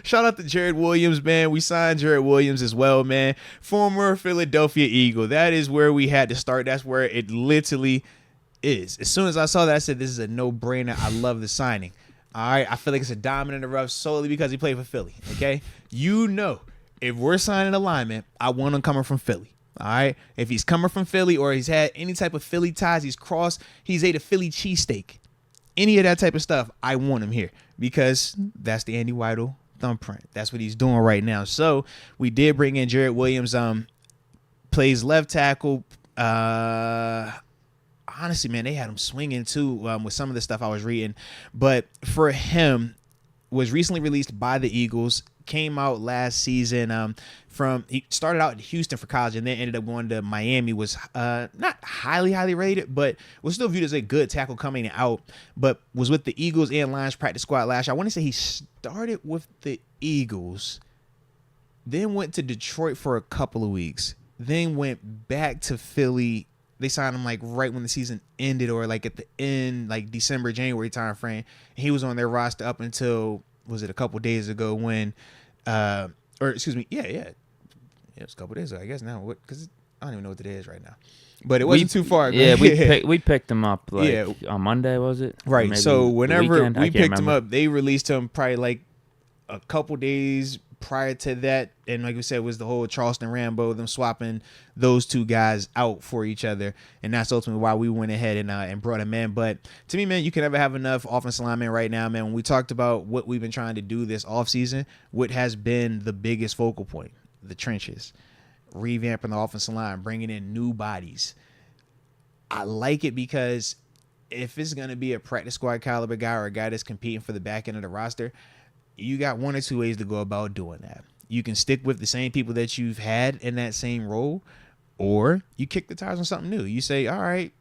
Shout out to Jarrid Williams, man. We signed Jarrid Williams as well, man. Former Philadelphia Eagle. That is where we had to start. That's where it literally is. As soon as I saw that, I said, this is a no-brainer. I love the signing. All right, I feel like it's a diamond in the rough solely because he played for Philly, okay? You know, if we're signing a lineman, I want him coming from Philly. All right, if he's coming from Philly or he's had any type of Philly ties, he's ate a Philly cheesesteak, any of that type of stuff, I want him here because that's the Andy Weidel thumbprint. That's what he's doing right now. So we did bring in Jarrid Williams, plays left tackle. Honestly, man, they had him swinging too with some of the stuff I was reading. But for him, was recently released by the Eagles. Came out last season he started out in Houston for college and then ended up going to Miami. Was not highly rated, but was still viewed as a good tackle coming out. But was with the Eagles and Lions practice squad last year. I want to say he started with the Eagles, then went to Detroit for a couple of weeks, then went back to Philly. They signed him like right when the season ended or like at the end, like December, January time frame. And he was on their roster up until, was it a couple days ago when, it was a couple days ago, I guess now, because I don't even know what today is right now. But it wasn't too far ago. Yeah, we picked him up on Monday, was it? Right. So whenever we picked him up, they released him probably like a couple days prior to that, and like we said, was the whole Charleston Rambo, them swapping those two guys out for each other, and that's ultimately why we went ahead and brought him in. But to me, man, you can never have enough offensive linemen right now, man. When we talked about what we've been trying to do this offseason, what has been the biggest focal point, the trenches, revamping the offensive line, bringing in new bodies. I like it because if it's going to be a practice squad caliber guy or a guy that's competing for the back end of the roster, you got one or two ways to go about doing that. You can stick with the same people that you've had in that same role, or you kick the tires on something new. You say, all right,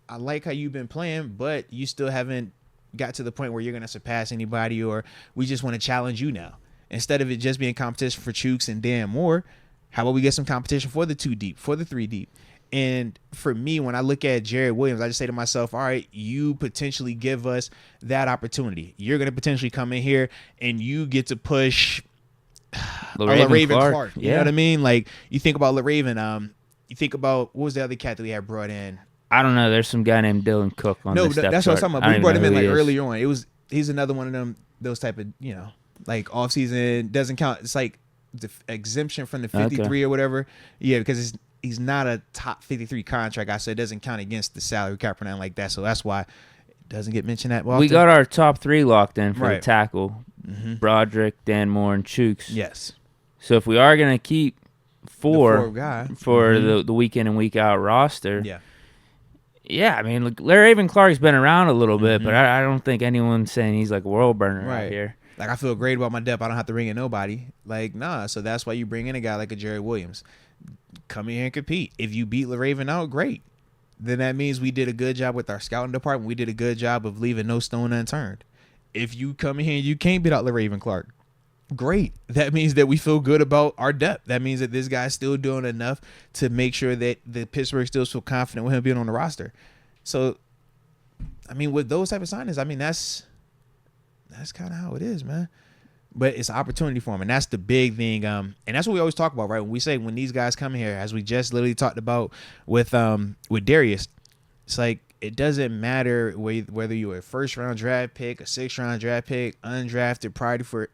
I like how you've been playing, but you still haven't got to the point where you're going to surpass anybody, or we just want to challenge you now. Instead of it just being competition for Chooks and Dan Moore, how about we get some competition for the 2 deep, for the 3 deep? And for me, when I look at Jarrid Williams, I just say to myself, all right, you potentially give us that opportunity. You're going to potentially come in here and you get to push LaRaven Clark. You know what I mean? Like, you think about LaRaven. You think about, what was the other cat that we had brought in? I don't know. There's some guy named Dylan Cook on this step. That's what I was talking about. We brought him in like earlier on. He's another one of them, those type of, like off-season doesn't count. It's like the exemption from the 53 or whatever. Yeah, because he's not a top 53 contract guy, so it doesn't count against the salary cap or nothing like that. So that's why it doesn't get mentioned that often. We got our top 3 locked in for the tackle. Mm-hmm. Broderick, Dan Moore, and Chooks. Yes. So if we are going to keep 4 guy for the week in and week out roster, I mean, look, LaRaven Clark's been around a little bit, but I don't think anyone's saying he's like a world burner out here. Like, I feel great about my depth. I don't have to bring in nobody. Like, nah. So that's why you bring in a guy like a Jarrid Williams. Come in here and compete. If you beat LaRaven out, great. Then that means we did a good job with our scouting department. We did a good job of leaving no stone unturned. If you come in here and you can't beat out LaRaven Clark, great. That means that we feel good about our depth. That means that this guy's still doing enough to make sure that the Pittsburgh still feel confident with him being on the roster. So, I mean, with those type of signings, I mean, that's kind of how it is, man. But it's an opportunity for him, and that's the big thing. And that's what we always talk about, right? When we say when these guys come here, as we just literally talked about with Darius, it's like it doesn't matter whether you're a first-round draft pick, a sixth-round draft pick, undrafted,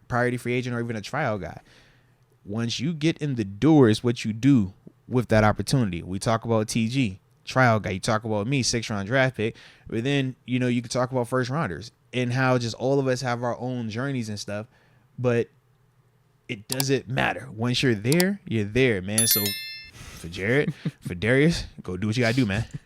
priority free agent, or even a trial guy. Once you get in the door is what you do with that opportunity. We talk about TG, trial guy. You talk about me, sixth-round draft pick. But then, you can talk about first-rounders and how just all of us have our own journeys and stuff. But it doesn't matter. Once you're there, man. So for Jarrid, for Darius, go do what you got to do, man.